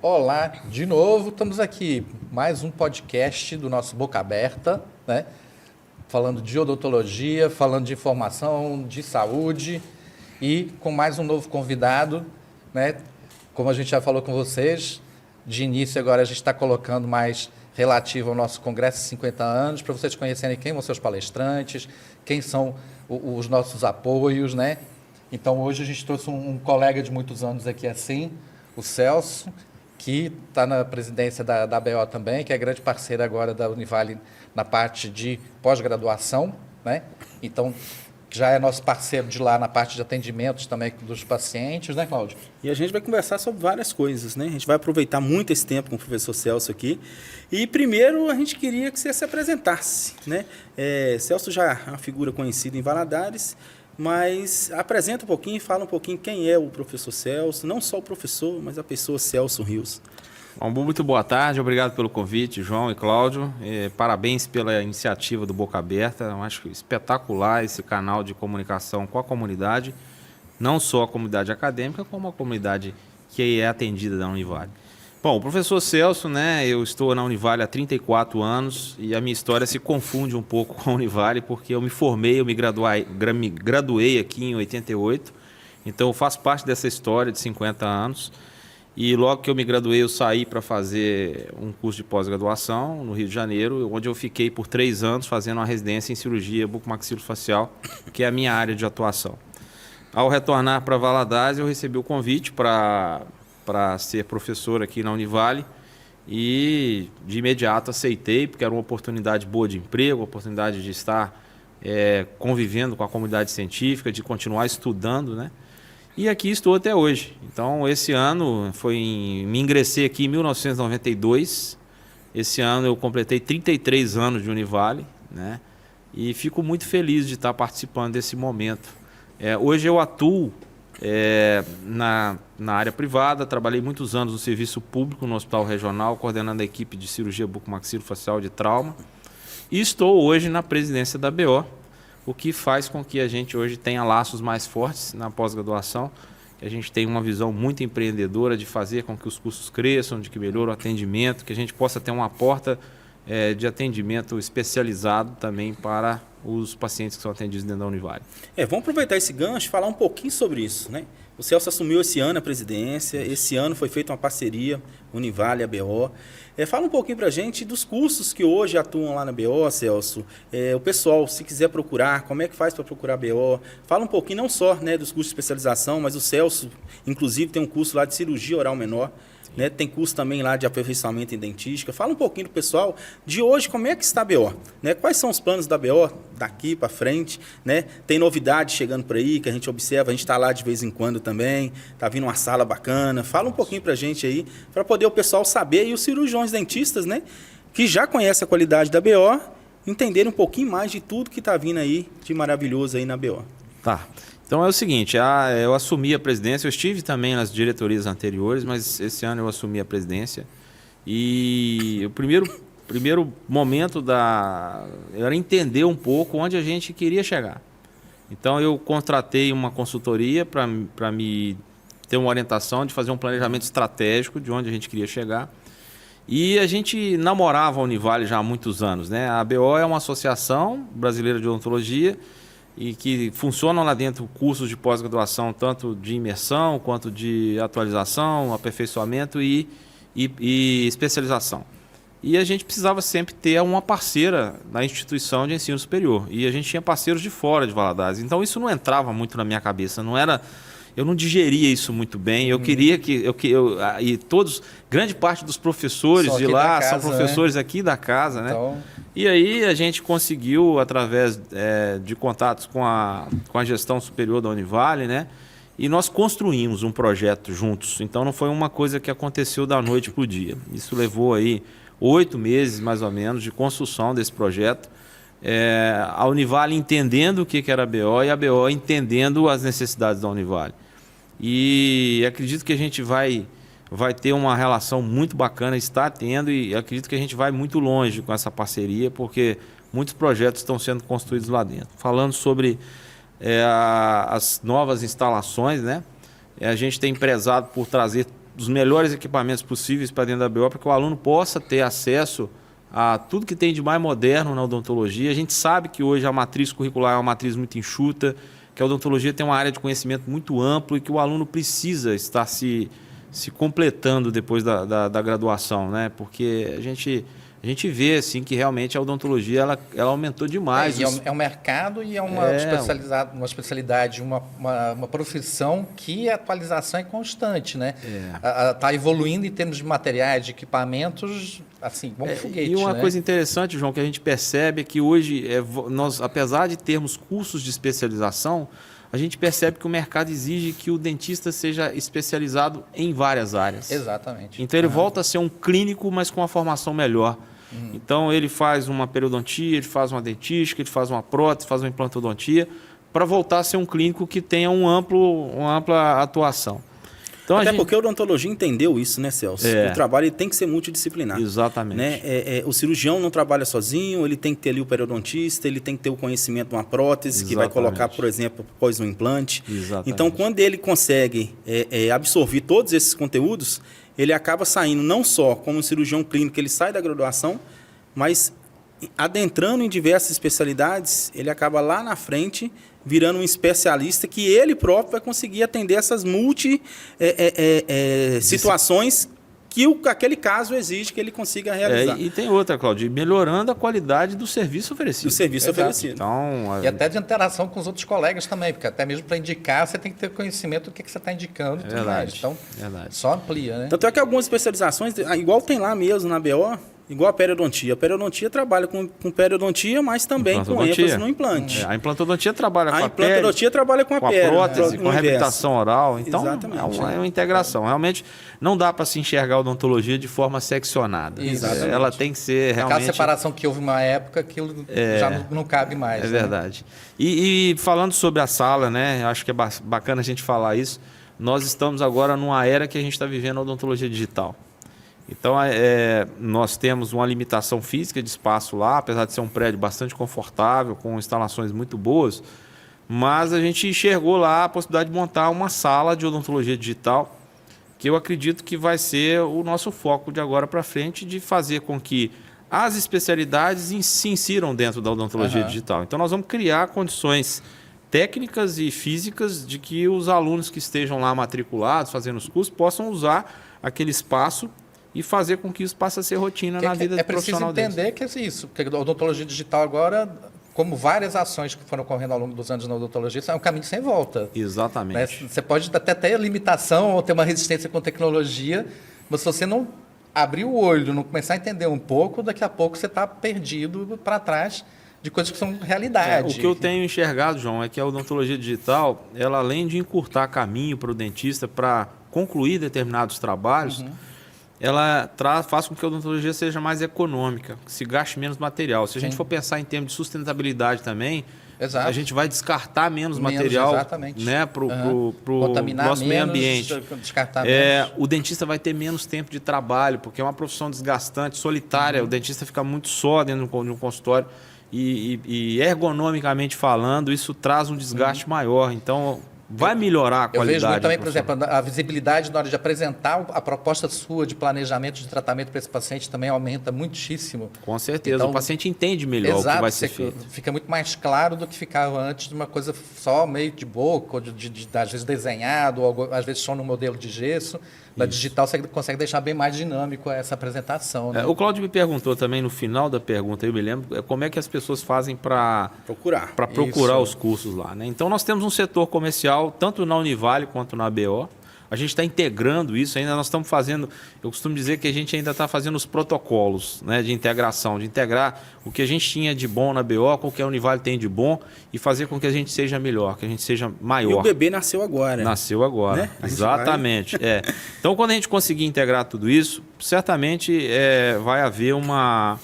Olá, de novo, estamos aqui, mais um podcast do nosso Boca Aberta, né? Falando de odontologia, falando de informação, de saúde e com mais um novo convidado, né? Como a gente já falou com vocês, de início agora a gente está colocando mais relativo ao nosso Congresso de 50 anos, para vocês conhecerem quem vão ser os palestrantes, quem são os nossos apoios, né? Então hoje a gente trouxe um colega de muitos anos aqui assim, o Celso, que está na presidência da ABO também, que é grande parceira agora da Univale na parte de pós-graduação, né? Então, já é nosso parceiro de lá na parte de atendimentos também dos pacientes, né, Cláudio? E a gente vai conversar sobre várias coisas, né? A gente vai aproveitar muito esse tempo com o professor Celso aqui. E primeiro a gente queria que você se apresentasse, né? Celso já é uma figura conhecida em Valadares, mas apresenta um pouquinho, fala um pouquinho quem é o professor Celso, não só o professor, mas a pessoa Celso Rios. Bom, muito boa tarde, obrigado pelo convite, João e Cláudio. Parabéns pela iniciativa do Boca Aberta. Eu acho espetacular esse canal de comunicação com a comunidade, não só a comunidade acadêmica, como a comunidade que é atendida da Univale. Bom, o professor Celso, né, eu estou na Univale há 34 anos e a minha história se confunde um pouco com a Univale, porque eu me formei, eu me graduei aqui em 88, então eu faço parte dessa história de 50 anos. E logo que eu me graduei, eu saí para fazer um curso de pós-graduação no Rio de Janeiro, onde eu fiquei por 3 anos fazendo uma residência em cirurgia bucomaxilofacial, que é a minha área de atuação. Ao retornar para Valadares, eu recebi o convite para ser professor aqui na Univale e de imediato aceitei, porque era uma oportunidade boa de emprego, uma oportunidade de estar convivendo com a comunidade científica, de continuar estudando, né? E aqui estou até hoje. Então, esse ano me ingressei aqui em 1992. Esse ano eu completei 33 anos de Univale, né? E fico muito feliz de estar participando desse momento. Hoje eu atuo na área privada, trabalhei muitos anos no serviço público, no Hospital Regional, coordenando a equipe de cirurgia bucomaxilofacial de trauma. E estou hoje na presidência da ABO, o que faz com que a gente hoje tenha laços mais fortes na pós-graduação, que a gente tenha uma visão muito empreendedora de fazer com que os cursos cresçam, de que melhore o atendimento, que a gente possa ter uma porta de atendimento especializado também para os pacientes que são atendidos dentro da Univale. Vamos aproveitar esse gancho e falar um pouquinho sobre isso, né? O Celso assumiu esse ano a presidência, esse ano foi feita uma parceria Univale e ABO. Fala um pouquinho para a gente dos cursos que hoje atuam lá na ABO, Celso. O pessoal, se quiser procurar, como é que faz para procurar a ABO? Fala um pouquinho não só, né, dos cursos de especialização, mas o Celso, inclusive, tem um curso lá de cirurgia oral menor. Né, tem curso também lá de aperfeiçoamento em dentística. Fala um pouquinho do pessoal de hoje, como é que está a ABO, né? Quais são os planos da ABO daqui para frente, né? Tem novidade chegando por aí que a gente observa, a gente está lá de vez em quando também, está vindo uma sala bacana. Fala um pouquinho para a gente aí, para poder o pessoal saber, e os cirurgiões dentistas, né, que já conhecem a qualidade da ABO, entenderem um pouquinho mais de tudo que está vindo aí de maravilhoso aí na ABO. Tá. Então é o seguinte, eu assumi a presidência, eu estive também nas diretorias anteriores, mas esse ano eu assumi a presidência. E o primeiro momento era entender um pouco onde a gente queria chegar. Então eu contratei uma consultoria para me ter uma orientação de fazer um planejamento estratégico de onde a gente queria chegar. E a gente namorava a Univale já há muitos anos, né? A ABO é uma associação brasileira de odontologia e que funcionam lá dentro cursos de pós-graduação, tanto de imersão, quanto de atualização, aperfeiçoamento e especialização. E a gente precisava sempre ter uma parceira na instituição de ensino superior. E a gente tinha parceiros de fora de Valadares. Então isso não entrava muito na minha cabeça, eu não digeria isso muito bem. Eu queria e grande parte dos professores de lá casa, são professores, né, aqui da casa, então, né? E aí a gente conseguiu, através de contatos com a gestão superior da Univale, né? E nós construímos um projeto juntos. Então não foi uma coisa que aconteceu da noite para o dia. Isso levou aí 8 meses, mais ou menos, de construção desse projeto. A Univale entendendo o que era a ABO e a ABO entendendo as necessidades da Univale. E acredito que a gente vai ter uma relação muito bacana, está tendo, e acredito que a gente vai muito longe com essa parceria, porque muitos projetos estão sendo construídos lá dentro. Falando sobre as novas instalações, né? A gente tem prezado por trazer dos melhores equipamentos possíveis para dentro da BO, para que o aluno possa ter acesso a tudo que tem de mais moderno na odontologia. A gente sabe que hoje a matriz curricular é uma matriz muito enxuta, que a odontologia tem uma área de conhecimento muito ampla e que o aluno precisa estar se completando depois da graduação, né? Porque a gente vê assim, que realmente a odontologia ela aumentou demais. É um mercado e é uma especialidade, uma profissão que a atualização é constante, né? Está evoluindo em termos de materiais, de equipamentos, assim, como foguete. E uma né? coisa interessante, João, que a gente percebe é que hoje, nós, apesar de termos cursos de especialização, a gente percebe que o mercado exige que o dentista seja especializado em várias áreas. Exatamente. Então ele volta a ser um clínico, mas com uma formação melhor. Então ele faz uma periodontia, ele faz uma dentística, ele faz uma prótese, faz uma implantodontia, para voltar a ser um clínico que tenha uma ampla atuação. Então, Até porque a odontologia entendeu isso, né, Celso? O trabalho ele tem que ser multidisciplinar. Exatamente. Né? O cirurgião não trabalha sozinho, ele tem que ter ali o periodontista, ele tem que ter o conhecimento de uma prótese, que vai colocar, por exemplo, após um implante. Exatamente. Então, quando ele consegue absorver todos esses conteúdos, ele acaba saindo não só como um cirurgião clínico, ele sai da graduação, mas adentrando em diversas especialidades, ele acaba lá na frente virando um especialista que ele próprio vai conseguir atender essas situações que aquele caso exige que ele consiga realizar. E tem outra, Claudio, melhorando a qualidade do serviço oferecido. Do serviço oferecido. Então, E até de interação com os outros colegas também, porque até mesmo para indicar, você tem que ter conhecimento do que você está indicando e tudo mais. Então, só amplia, né? Tanto é que algumas especializações, igual tem lá mesmo na BO, igual a periodontia. A periodontia trabalha com periodontia, mas também com ênfase no implante. A implantodontia trabalha com a implantodontia trabalha com a prótese, com a reabilitação oral. Então, exatamente, é uma integração. Realmente, não dá para se enxergar a odontologia de forma seccionada. Exatamente. Ela tem que ser realmente... Aquela separação que houve uma época, aquilo já não cabe mais. É verdade. E falando sobre a sala, né? Acho que é bacana a gente falar isso. Nós estamos agora numa era que a gente está vivendo a odontologia digital. Então, nós temos uma limitação física de espaço lá, apesar de ser um prédio bastante confortável, com instalações muito boas, mas a gente enxergou lá a possibilidade de montar uma sala de odontologia digital, que eu acredito que vai ser o nosso foco de agora para frente, de fazer com que as especialidades se insiram dentro da odontologia digital. Então, nós vamos criar condições técnicas e físicas de que os alunos que estejam lá matriculados, fazendo os cursos, possam usar aquele espaço e fazer com que isso passe a ser rotina na vida profissional deles. É preciso entender que é isso, porque a odontologia digital agora, como várias ações que foram ocorrendo ao longo dos anos na odontologia, é um caminho sem volta. Exatamente. Né? Você pode até ter limitação ou ter uma resistência com tecnologia, mas se você não abrir o olho, não começar a entender um pouco, daqui a pouco você está perdido para trás de coisas que são realidade. O que eu tenho enxergado, João, é que a odontologia digital, ela além de encurtar caminho para o dentista para concluir determinados trabalhos, ela faz com que a odontologia seja mais econômica, que se gaste menos material. Se a gente for pensar em termos de sustentabilidade também, a gente vai descartar menos material, né, para o nosso meio ambiente. O dentista vai ter menos tempo de trabalho, porque é uma profissão desgastante, solitária. O dentista fica muito só dentro de um consultório e ergonomicamente falando, isso traz um desgaste maior. Então, vai melhorar a qualidade. Eu vejo muito também, por exemplo, a visibilidade na hora de apresentar a proposta sua de planejamento de tratamento para esse paciente também aumenta muitíssimo. Com certeza, então, o paciente entende melhor o que vai ser feito. Fica muito mais claro do que ficava antes de uma coisa só meio de boca, ou às vezes desenhado, ou às vezes só no modelo de gesso. Na digital você consegue deixar bem mais dinâmico essa apresentação. Né? O Cláudio me perguntou também no final da pergunta, eu me lembro, como é que as pessoas fazem para procurar os cursos lá. Né? Então nós temos um setor comercial, tanto na Univale quanto na ABO. A gente está integrando isso ainda, nós estamos fazendo, eu costumo dizer que a gente ainda está fazendo os protocolos, né, de integração, de integrar o que a gente tinha de bom na BO com o que a Univale tem de bom e fazer com que a gente seja melhor, que a gente seja maior. E o bebê nasceu agora. Nasceu agora, né? Exatamente. Então, quando a gente conseguir integrar tudo isso, certamente vai haver uma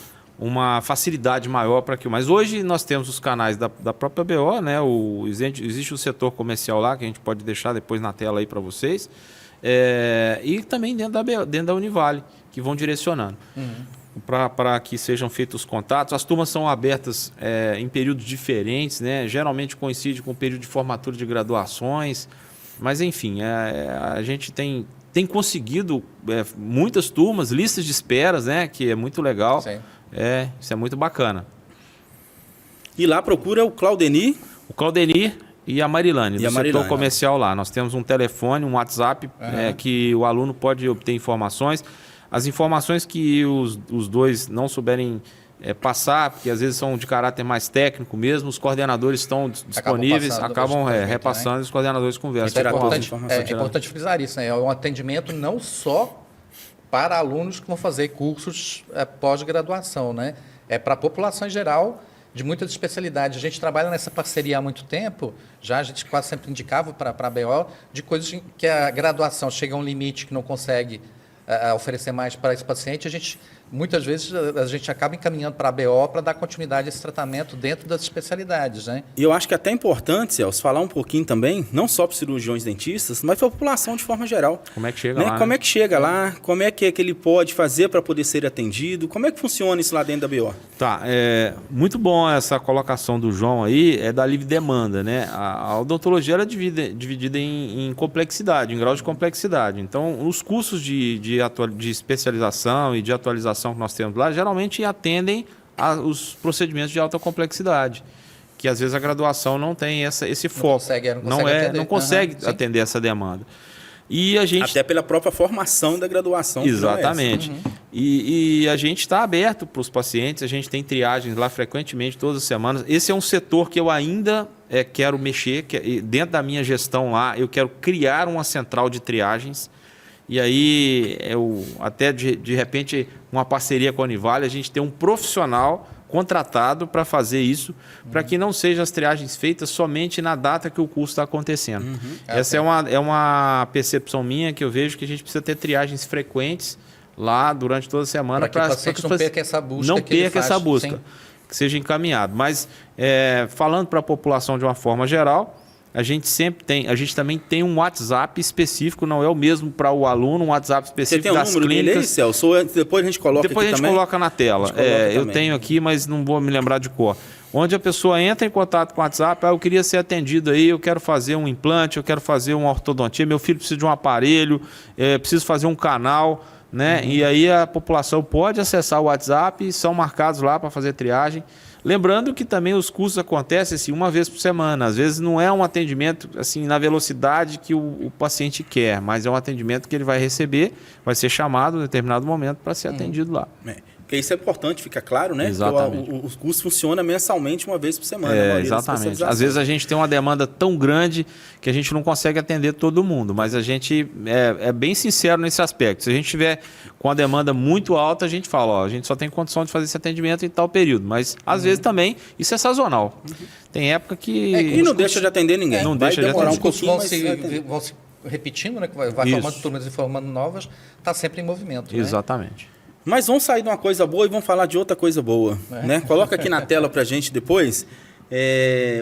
facilidade maior para que... Mas hoje nós temos os canais da própria BO, né? Existe o setor comercial lá, que a gente pode deixar depois na tela aí para vocês, e também dentro da Univale, que vão direcionando para que sejam feitos os contatos. As turmas são abertas em períodos diferentes, né? Geralmente coincide com o período de formatura de graduações, mas enfim, a gente tem tem conseguido muitas turmas, listas de esperas, né? Que é muito legal. Sim. Isso é muito bacana. E lá procura o Claudenir. O Claudenir e a Marilane, do Marilane, setor comercial lá. Nós temos um telefone, um WhatsApp, que o aluno pode obter informações. As informações que os dois não souberem passar, porque às vezes são de caráter mais técnico mesmo, os coordenadores estão disponíveis, acabam repassando e os coordenadores conversam. É importante frisar isso, né? É um atendimento não só para alunos que vão fazer cursos pós-graduação, né? É para a população em geral, de muitas especialidades. A gente trabalha nessa parceria há muito tempo, já a gente quase sempre indicava para a BO, de coisas que a graduação chega a um limite que não consegue oferecer mais para esse paciente, muitas vezes a gente acaba encaminhando para a BO para dar continuidade a esse tratamento dentro das especialidades, né? E eu acho que é até importante, Celso, falar um pouquinho também, não só para os cirurgiões dentistas, mas para a população de forma geral. Como é que chega né? lá? Como é que chega lá? Como é que ele pode fazer para poder ser atendido? Como é que funciona isso lá dentro da BO? Tá, muito bom essa colocação do João aí, da livre demanda, né? A odontologia ela é dividida em complexidade, em grau de complexidade. Então, os cursos de especialização e de atualização que nós temos lá, geralmente atendem os procedimentos de alta complexidade, que às vezes a graduação não tem esse foco. Não consegue atender essa demanda. E a gente... Até pela própria formação da graduação. Exatamente. E a gente está aberto para os pacientes, a gente tem triagens lá frequentemente, todas as semanas. Esse é um setor que eu ainda quero mexer, dentro da minha gestão lá, eu quero criar uma central de triagens. E aí, até de repente, uma parceria com a Univale, a gente tem um profissional contratado para fazer isso, para que não sejam as triagens feitas somente na data que o curso está acontecendo. Essa é uma percepção minha, que eu vejo que a gente precisa ter triagens frequentes lá durante toda a semana. Para que o paciente não perca essa busca. Não perca essa busca, que seja encaminhado. Mas, falando para a população de uma forma geral... A gente também tem um WhatsApp específico, não é o mesmo para o aluno, um WhatsApp específico das clínicas. Você tem um número dele aí, Celso? Depois a gente coloca Depois aqui a gente coloca na tela. Eu tenho aqui, mas não vou me lembrar de cor. Onde a pessoa entra em contato com o WhatsApp, eu queria ser atendido aí, eu quero fazer um implante, eu quero fazer uma ortodontia, meu filho precisa de um aparelho, preciso fazer um canal, né? E aí a população pode acessar o WhatsApp, são marcados lá para fazer triagem. Lembrando que também os cursos acontecem assim, uma vez por semana. Às vezes não é um atendimento assim, na velocidade que o paciente quer, mas é um atendimento que ele vai receber, vai ser chamado em determinado momento para ser atendido lá. Porque isso é importante, fica claro, né? Exatamente. Os cursos funcionam mensalmente, uma vez por semana. Exatamente. Às vezes a gente tem uma demanda tão grande que a gente não consegue atender todo mundo, mas a gente é bem sincero nesse aspecto. Se a gente tiver com a demanda muito alta, a gente fala, a gente só tem condição de fazer esse atendimento em tal período. Mas às vezes também isso é sazonal. Tem época que... E não deixa de atender ninguém. Não deixa de atender. Os cursos vão se repetindo, né? Vai formando turmas e formando novas, está sempre em movimento. Exatamente. Né? Mas vamos sair de uma coisa boa e vamos falar de outra coisa boa. Né? Coloca aqui na tela para a gente depois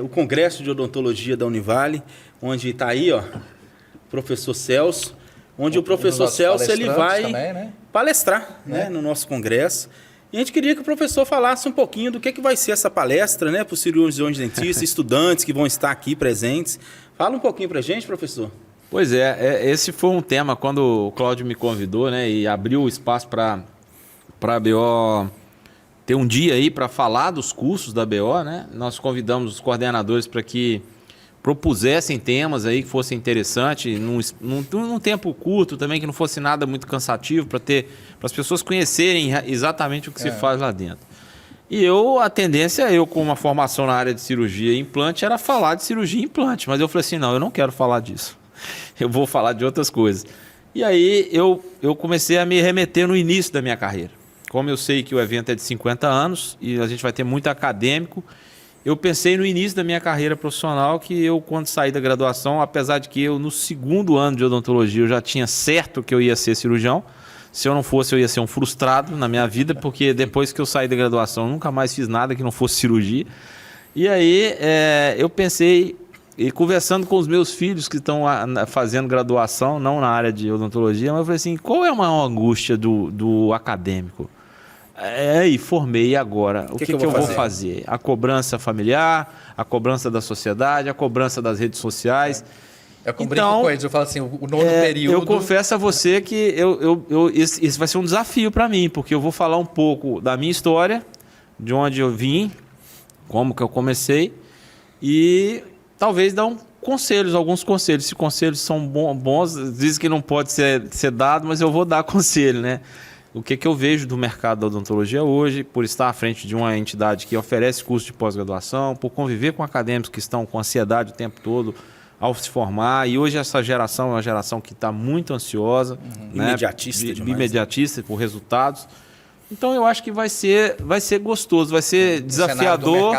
o Congresso de Odontologia da Univale, onde está aí, ó, o professor Celso, onde o professor Celso ele vai também, né? Palestrar no nosso congresso. E a gente queria que o professor falasse um pouquinho do que vai ser essa palestra, né, para os cirurgiões dentistas, estudantes que vão estar aqui presentes. Fala um pouquinho para a gente, professor. Pois esse foi um tema quando o Cláudio me convidou, né, e abriu o espaço para a BO ter um dia aí para falar dos cursos da BO, né? Nós convidamos os coordenadores para que propusessem temas aí que fossem interessantes, num tempo curto também, que não fosse nada muito cansativo, para as pessoas conhecerem exatamente o que se faz lá dentro. E a tendência, com uma formação na área de cirurgia e implante, era falar de cirurgia e implante, mas eu falei assim, não, eu não quero falar disso, eu vou falar de outras coisas. E aí eu comecei a me remeter no início da minha carreira. Como eu sei que o evento é de 50 anos e a gente vai ter muito acadêmico, eu pensei no início da minha carreira profissional que quando saí da graduação, apesar de que eu no segundo ano de odontologia eu já tinha certo que eu ia ser cirurgião, se eu não fosse eu ia ser um frustrado na minha vida, porque depois que eu saí da graduação eu nunca mais fiz nada que não fosse cirurgia. E aí eu pensei, e conversando com os meus filhos que estão fazendo graduação, não na área de odontologia, mas eu falei assim, qual é a maior angústia do acadêmico? E formei agora. O que eu vou fazer? A cobrança familiar, a cobrança da sociedade, a cobrança das redes sociais. Eu brinco com eles, eu falo assim, o nono período... Eu confesso a você que esse vai ser um desafio para mim, porque eu vou falar um pouco da minha história, de onde eu vim, como que eu comecei, e talvez dar alguns conselhos. Se conselhos são bons, dizem que não pode ser dado, mas eu vou dar conselho, né? O que eu vejo do mercado da odontologia hoje, por estar à frente de uma entidade que oferece curso de pós-graduação, por conviver com acadêmicos que estão com ansiedade o tempo todo ao se formar, e hoje essa geração é uma geração que está muito ansiosa, né? Imediatista demais. Imediatista por resultados. Então eu acho que vai ser gostoso, vai ser desafiador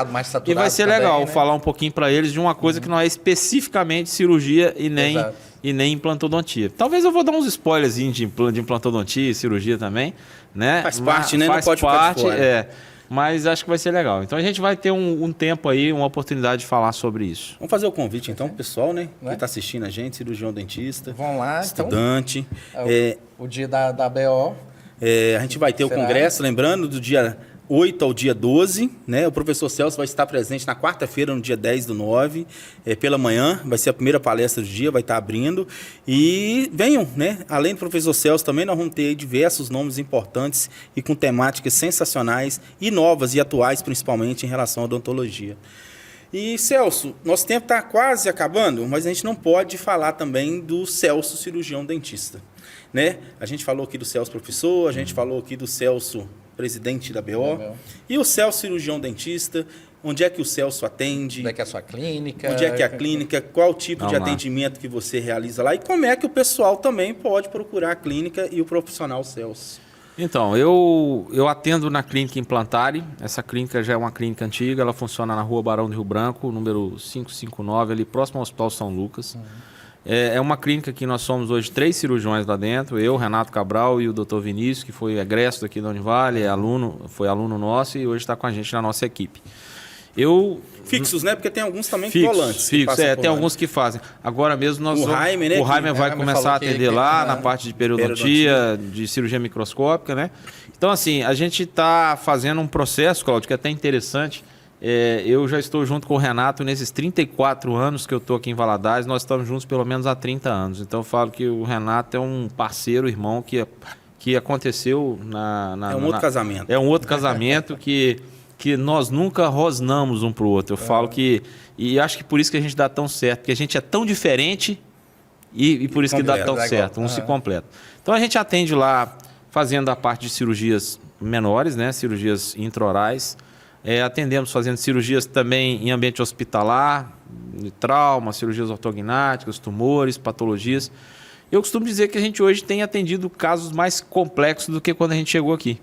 e vai ser também, legal né? falar um pouquinho para eles de uma coisa que não é especificamente cirurgia e nem implantodontia. Talvez eu vou dar uns spoilers de implantodontia e cirurgia também, né? Faz parte, né? Não pode ficar de fora. Mas acho que vai ser legal. Então a gente vai ter um tempo aí, uma oportunidade de falar sobre isso. Vamos fazer o convite então pro pessoal, né? Que está assistindo a gente, cirurgião dentista, vão lá, estudante. Então, o dia da BO. A gente vai ter o congresso, lembrando, do dia 8 ao dia 12, né? O professor Celso vai estar presente na quarta-feira, no dia 10/9, pela manhã, vai ser a primeira palestra do dia, vai estar abrindo. E venham, né? Além do professor Celso, também nós vamos ter aí diversos nomes importantes e com temáticas sensacionais e novas e atuais, principalmente em relação à odontologia. E, Celso, nosso tempo está quase acabando, mas a gente não pode falar também do Celso, cirurgião dentista, né? A gente falou aqui do Celso, professor, a gente falou aqui do Celso, presidente da BO. E o Celso, cirurgião dentista, onde é que o Celso atende? Onde é que é a sua clínica? Onde é que é a clínica? Qual o tipo de atendimento que você realiza lá? E como é que o pessoal também pode procurar a clínica e o profissional Celso? Então, eu atendo na clínica Implantare. Essa clínica já é uma clínica antiga, ela funciona na Rua Barão do Rio Branco, número 559, ali próximo ao Hospital São Lucas. É uma clínica que nós somos hoje 3 cirurgiões lá dentro, eu, Renato Cabral e o Dr. Vinícius, que foi egresso daqui da Univale, foi aluno nosso e hoje está com a gente na nossa equipe. Fixos, né? Porque tem alguns também volantes. Fixos, tem alguns que fazem. Agora mesmo o Jaime vai começar a atender lá na parte de periodontia, de cirurgia microscópica, né? Então, assim, a gente está fazendo um processo, Cláudio, que é até interessante. Eu já estou junto com o Renato nesses 34 anos que eu estou aqui em Valadares, nós estamos juntos pelo menos há 30 anos. Então eu falo que o Renato é um parceiro, irmão, que aconteceu É um outro casamento. É um outro casamento que nós nunca rosnamos um para o outro. Eu falo que... E acho que por isso que a gente dá tão certo, porque a gente é tão diferente e por isso que dá tão certo, se completa. Então a gente atende lá fazendo a parte de cirurgias menores, né? Cirurgias intraorais. Atendemos fazendo cirurgias também em ambiente hospitalar, trauma, cirurgias ortognáticas, tumores, patologias. Eu costumo dizer que a gente hoje tem atendido casos mais complexos do que quando a gente chegou aqui.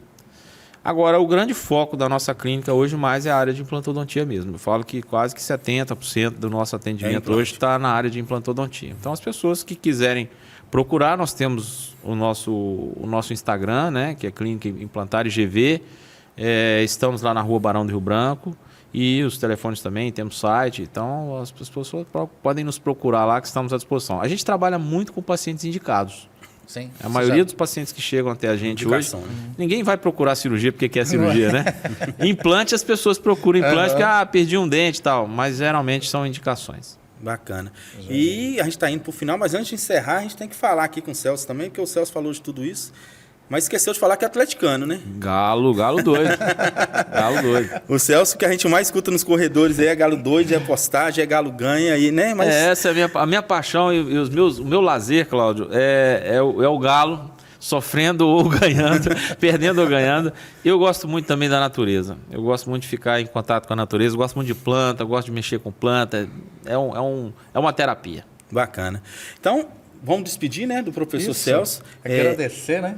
Agora, o grande foco da nossa clínica hoje mais é a área de implantodontia mesmo. Eu falo que quase que 70% do nosso atendimento hoje está na área de implantodontia. Então, as pessoas que quiserem procurar, nós temos o nosso Instagram, né, que é Clínica Implantare GV. Estamos lá na Rua Barão do Rio Branco e os telefones também, temos site, então as pessoas podem nos procurar lá que estamos à disposição. A gente trabalha muito com pacientes indicados. Sim, a maioria dos pacientes que chegam até a gente hoje, né? Ninguém vai procurar cirurgia porque quer cirurgia, né? Implante, as pessoas procuram implante porque perdi um dente e tal, mas geralmente são indicações. Bacana. E a gente está indo para o final, mas antes de encerrar, a gente tem que falar aqui com o Celso também, porque o Celso falou de tudo isso. Mas esqueceu de falar que é atleticano, né? Galo doido. Galo doido. O Celso, que a gente mais escuta nos corredores aí, é galo doido, é postagem, é galo ganha, e, né? Mas... Essa é a minha paixão e o meu lazer, Cláudio, é o galo sofrendo ou ganhando, perdendo ou ganhando. Eu gosto muito também da natureza. Eu gosto muito de ficar em contato com a natureza, eu gosto muito de planta, eu gosto de mexer com planta. É uma terapia. Bacana. Então, vamos despedir, né, do professor Celso. Agradecer, né?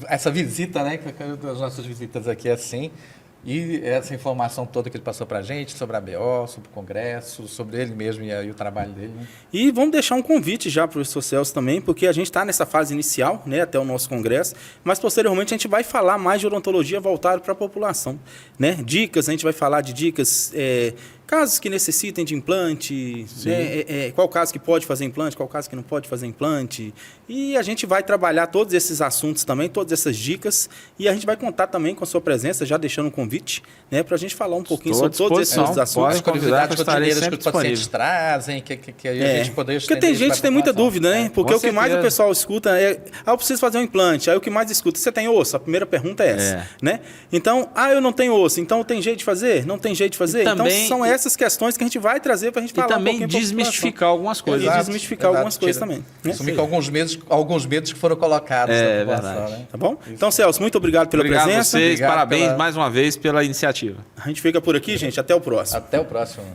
Essa visita, né? As nossas visitas aqui assim. E essa informação toda que ele passou para a gente sobre a BO, sobre o Congresso, sobre ele mesmo e o trabalho dele. Né? E vamos deixar um convite já para o professor Celso também, porque a gente está nessa fase inicial, né, até o nosso Congresso, mas posteriormente a gente vai falar mais de odontologia voltada para a população. Né? Dicas, a gente vai falar de dicas casos que necessitem de implante, né? Qual caso que pode fazer implante, qual caso que não pode fazer implante. E a gente vai trabalhar todos esses assuntos também, todas essas dicas. E a gente vai contar também com a sua presença, já deixando um convite, né, para a gente falar um pouquinho Estou à sobre todos esses disposição. assuntos. As curiosidades convidar, estarei rotineiras que sempre os pacientes disponível. trazem, que a gente poder Porque tem gente que tem muita dúvida, né? Porque Com o que mais o certeza. pessoal escuta é: eu preciso fazer um implante. Aí o que mais escuta: você tem osso? A primeira pergunta é essa, né? Então, eu não tenho osso, então tem jeito de fazer? Não tem jeito de fazer? Então também- são essas questões que a gente vai trazer para a gente E falar também um pouquinho desmistificar algumas coisas. E desmistificar algumas coisas também, né? Assumir com alguns medos que foram colocados na população, verdade. né? Tá bom? Então, Celso, muito obrigado pela Obrigado a presença. vocês, Obrigado parabéns pela- mais uma vez pela iniciativa. A gente fica por aqui, gente. Até o próximo. Até o próximo.